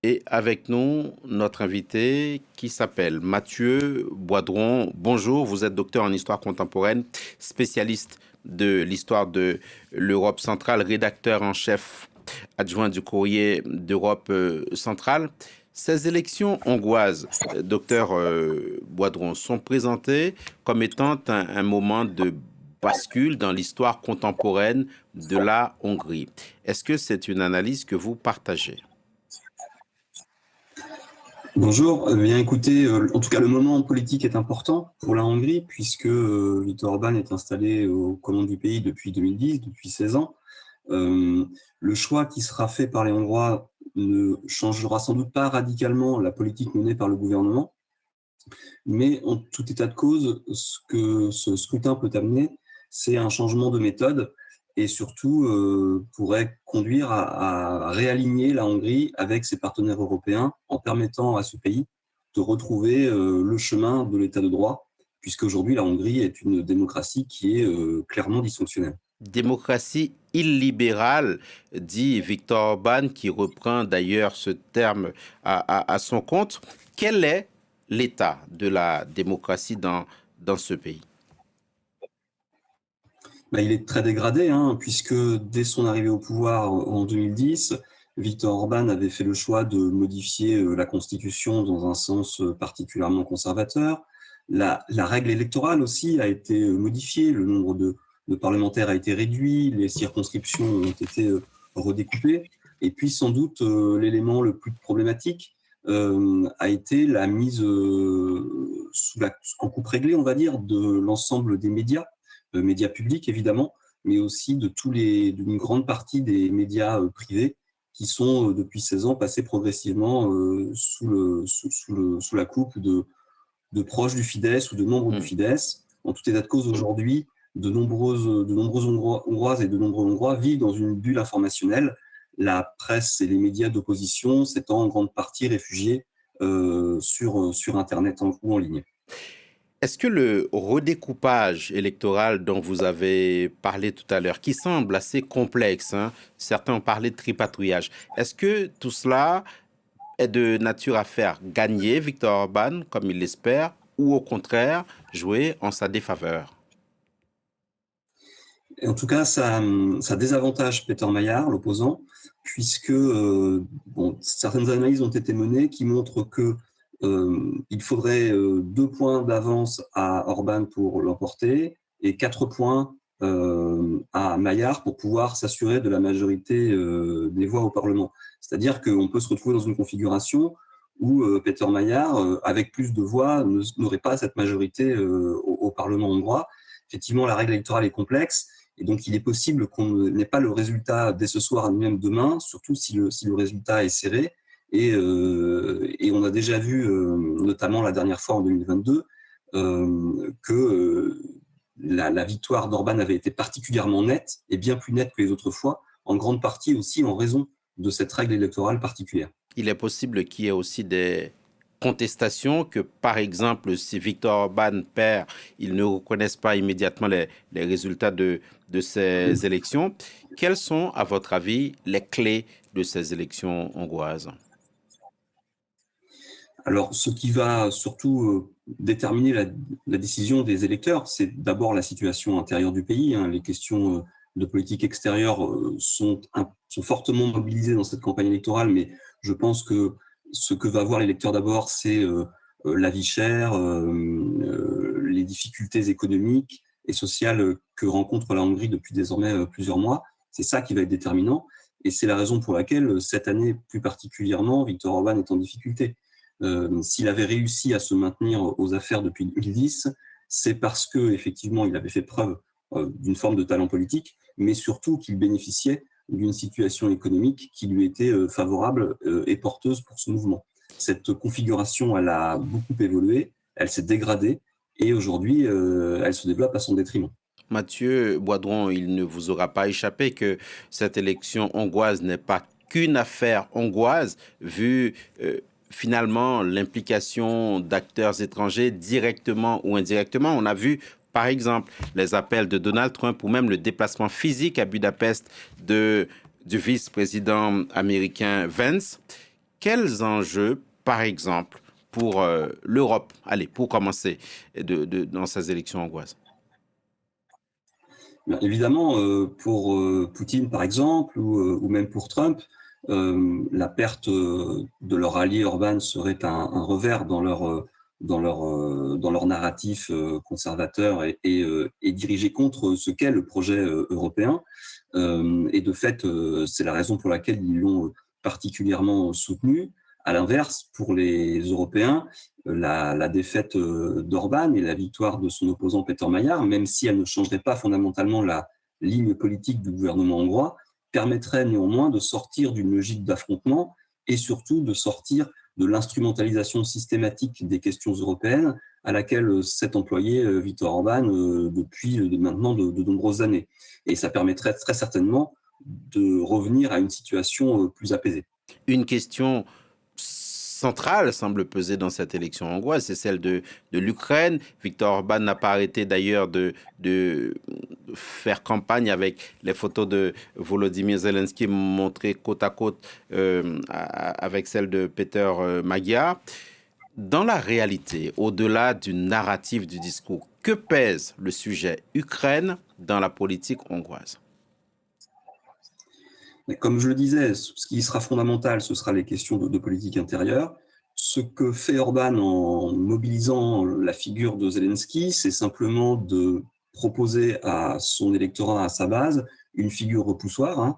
Et avec nous, notre invité qui s'appelle Mathieu Boidron. Bonjour, vous êtes docteur en histoire contemporaine, spécialiste de l'histoire de l'Europe centrale, rédacteur en chef adjoint du Courrier d'Europe centrale. Ces élections hongroises, docteur Boidron, sont présentées comme étant un moment de bascule dans l'histoire contemporaine de la Hongrie. Est-ce que c'est une analyse que vous partagez? Bonjour, bien écoutez, en tout cas le moment politique est important pour la Hongrie puisque Viktor Orban est installé aux commandes du pays depuis 2010, depuis 16 ans. Le choix qui sera fait par les Hongrois ne changera sans doute pas radicalement la politique menée par le gouvernement, mais en tout état de cause, ce que ce scrutin peut amener, c'est un changement de méthode et surtout pourrait conduire à réaligner la Hongrie avec ses partenaires européens en permettant à ce pays de retrouver le chemin de l'état de droit, puisqu'aujourd'hui la Hongrie est une démocratie qui est clairement dysfonctionnelle. Démocratie illibérale, dit Viktor Orban, qui reprend d'ailleurs ce terme à son compte. Quel est l'état de la démocratie dans ce pays? Il est très dégradé, puisque dès son arrivée au pouvoir en 2010, Viktor Orban avait fait le choix de modifier la Constitution dans un sens particulièrement conservateur. La règle électorale aussi a été modifiée, le nombre de parlementaires a été réduit, les circonscriptions ont été redécoupées. Et puis sans doute l'élément le plus problématique a été la mise en coupe réglée, on va dire, de l'ensemble des médias publics évidemment, mais aussi d'une grande partie des médias privés qui sont depuis 16 ans passés progressivement sous la coupe de proches du Fidesz ou de membres du Fidesz. En tout état de cause, aujourd'hui, de nombreuses Hongroises et de nombreux Hongrois vivent dans une bulle informationnelle. La presse et les médias d'opposition s'étant en grande partie réfugiés sur Internet ou en ligne. Est-ce que le redécoupage électoral dont vous avez parlé tout à l'heure, qui semble assez complexe, certains ont parlé de tripatouillage, est-ce que tout cela est de nature à faire gagner Viktor Orban, comme il l'espère, ou au contraire, jouer en sa défaveur? Et en tout cas, ça désavantage Peter Mayer, l'opposant, puisque certaines analyses ont été menées qui montrent que il faudrait 2 points d'avance à Orban pour l'emporter et 4 points à Maillard pour pouvoir s'assurer de la majorité des voix au Parlement. C'est-à-dire qu'on peut se retrouver dans une configuration où Peter Maillard, avec plus de voix, n'aurait pas cette majorité au Parlement hongrois. Effectivement, la règle électorale est complexe et donc il est possible qu'on n'ait pas le résultat dès ce soir, ni même demain, surtout si le résultat est serré. Et on a déjà vu, notamment la dernière fois en 2022, que la victoire d'Orban avait été particulièrement nette, et bien plus nette que les autres fois, en grande partie aussi en raison de cette règle électorale particulière. Il est possible qu'il y ait aussi des contestations, que par exemple, si Viktor Orban perd, ils ne reconnaissent pas immédiatement les résultats de ces élections. Quelles sont, à votre avis, les clés de ces élections hongroises? Alors, ce qui va surtout déterminer la décision des électeurs, c'est d'abord la situation intérieure du pays. Les questions de politique extérieure sont fortement mobilisées dans cette campagne électorale, mais je pense que ce que va voir l'électeur d'abord, c'est la vie chère, les difficultés économiques et sociales que rencontre la Hongrie depuis désormais plusieurs mois. C'est ça qui va être déterminant. Et c'est la raison pour laquelle, cette année plus particulièrement, Viktor Orban est en difficulté. S'il avait réussi à se maintenir aux affaires depuis 2010, c'est parce qu'effectivement, il avait fait preuve d'une forme de talent politique, mais surtout qu'il bénéficiait d'une situation économique qui lui était favorable et porteuse pour ce mouvement. Cette configuration, elle a beaucoup évolué, elle s'est dégradée, et aujourd'hui, elle se développe à son détriment. Mathieu Boidron, il ne vous aura pas échappé que cette élection hongroise n'est pas qu'une affaire hongroise, vu finalement l'implication d'acteurs étrangers directement ou indirectement. On a vu, par exemple, les appels de Donald Trump ou même le déplacement physique à Budapest du vice-président américain Vance. Quels enjeux, par exemple, pour l'Europe, allez, pour commencer, dans ces élections hongroises? Bien évidemment, pour Poutine, par exemple, ou même pour Trump, la perte de leur allié Orban serait un revers dans leur narratif conservateur et dirigé contre ce qu'est le projet européen. Et de fait, c'est la raison pour laquelle ils l'ont particulièrement soutenu. À l'inverse, pour les Européens, la défaite d'Orban et la victoire de son opposant Peter Mayer, même si elle ne changerait pas fondamentalement la ligne politique du gouvernement hongrois, permettrait néanmoins de sortir d'une logique d'affrontement et surtout de sortir de l'instrumentalisation systématique des questions européennes à laquelle s'est employé Viktor Orban depuis maintenant de nombreuses années. Et ça permettrait très certainement de revenir à une situation plus apaisée. Une question centrale semble peser dans cette élection hongroise, c'est celle de l'Ukraine. Viktor Orban n'a pas arrêté d'ailleurs de faire campagne avec les photos de Volodymyr Zelensky montrées côte à côte avec celle de Peter Magyar. Dans la réalité, au-delà du narratif du discours, que pèse le sujet Ukraine dans la politique hongroise? Mais comme je le disais, ce qui sera fondamental, ce sera les questions de politique intérieure. Ce que fait Orban en mobilisant la figure de Zelensky, c'est simplement de proposer à son électorat, à sa base, une figure repoussoire. Hein.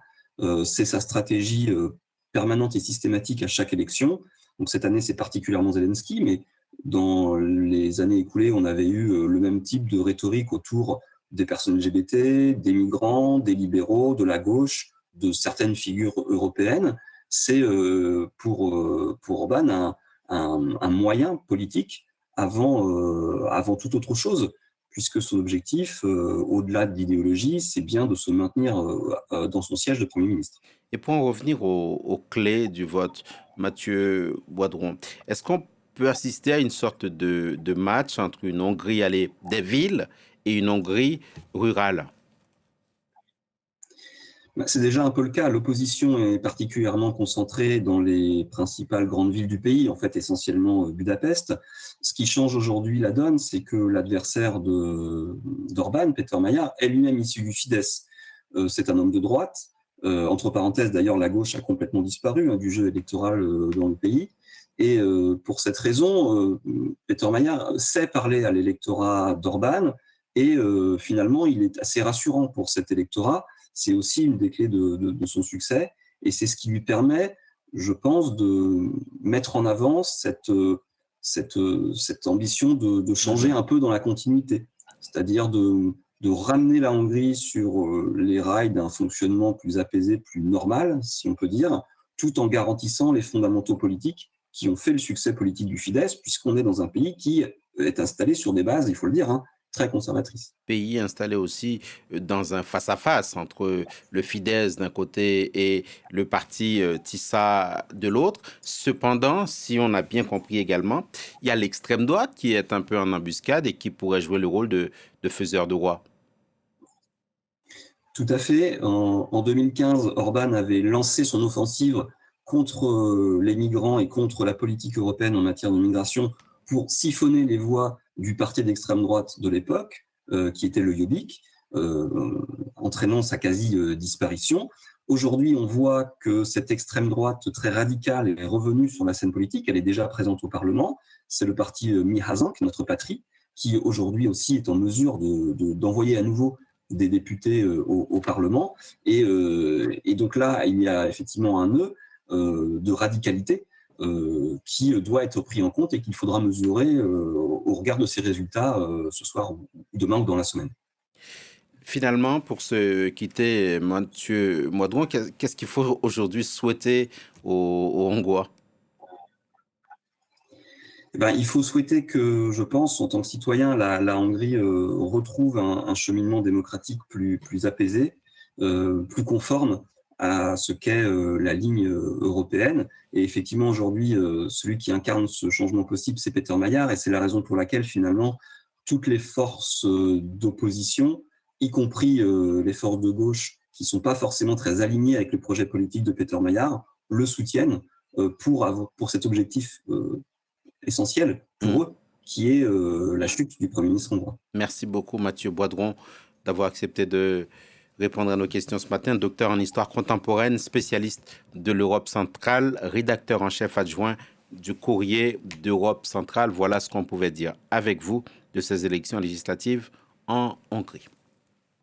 C'est sa stratégie permanente et systématique à chaque élection. Donc cette année, c'est particulièrement Zelensky, mais dans les années écoulées, on avait eu le même type de rhétorique autour des personnes LGBT, des migrants, des libéraux, de la gauche, de certaines figures européennes. C'est pour Orban un moyen politique avant toute autre chose, puisque son objectif, au-delà de l'idéologie, c'est bien de se maintenir dans son siège de Premier ministre. Et pour en revenir aux clés du vote, Mathieu Boidron, est-ce qu'on peut assister à une sorte de match entre une Hongrie allez, des villes et une Hongrie rurale? C'est déjà un peu le cas. L'opposition est particulièrement concentrée dans les principales grandes villes du pays, en fait essentiellement Budapest. Ce qui change aujourd'hui la donne, c'est que l'adversaire d'Orban, Peter Mayer, est lui-même issu du Fidesz. C'est un homme de droite. Entre parenthèses, d'ailleurs, la gauche a complètement disparu du jeu électoral dans le pays. Et pour cette raison, Peter Mayer sait parler à l'électorat d'Orban et finalement, il est assez rassurant pour cet électorat. C'est aussi une des clés de son succès et c'est ce qui lui permet, je pense, de mettre en avant cette ambition de changer un peu dans la continuité, c'est-à-dire de ramener la Hongrie sur les rails d'un fonctionnement plus apaisé, plus normal, si on peut dire, tout en garantissant les fondamentaux politiques qui ont fait le succès politique du Fidesz, puisqu'on est dans un pays qui est installé sur des bases, il faut le dire, hein, très conservatrices. Pays installé aussi dans un face-à-face entre le Fidesz d'un côté et le parti Tissa de l'autre. Cependant, si on a bien compris également, il y a l'extrême droite qui est un peu en embuscade et qui pourrait jouer le rôle de faiseur de roi. Tout à fait. En 2015, Orban avait lancé son offensive contre les migrants et contre la politique européenne en matière de migration pour siphonner les voix du parti d'extrême droite de l'époque, qui était le Jobbik, entraînant sa quasi-disparition. Aujourd'hui, on voit que cette extrême droite très radicale est revenue sur la scène politique. Elle est déjà présente au Parlement. C'est le parti Mi Hazank, notre patrie, qui aujourd'hui aussi est en mesure d'envoyer à nouveau des députés au Parlement. Et donc là, il y a effectivement un nœud de radicalité qui doit être pris en compte et qu'il faudra mesurer au regard de ses résultats ce soir ou demain ou dans la semaine. Finalement, pour se quitter, Mathieu Moidron, qu'est-ce qu'il faut aujourd'hui souhaiter aux Hongrois? Eh ben, il faut souhaiter que, je pense, en tant que citoyen, la Hongrie retrouve un cheminement démocratique plus apaisé, plus conforme à ce qu'est la ligne européenne. Et effectivement, aujourd'hui, celui qui incarne ce changement possible, c'est Peter Mayer, et c'est la raison pour laquelle, finalement, toutes les forces d'opposition, y compris les forces de gauche, qui ne sont pas forcément très alignées avec le projet politique de Peter Mayer, le soutiennent pour cet objectif essentiel pour eux, qui est la chute du Premier ministre hongrois. Merci beaucoup, Mathieu Boidron, d'avoir accepté de répondre à nos questions ce matin. Docteur en histoire contemporaine, spécialiste de l'Europe centrale, rédacteur en chef adjoint du Courrier d'Europe centrale. Voilà ce qu'on pouvait dire avec vous de ces élections législatives en Hongrie.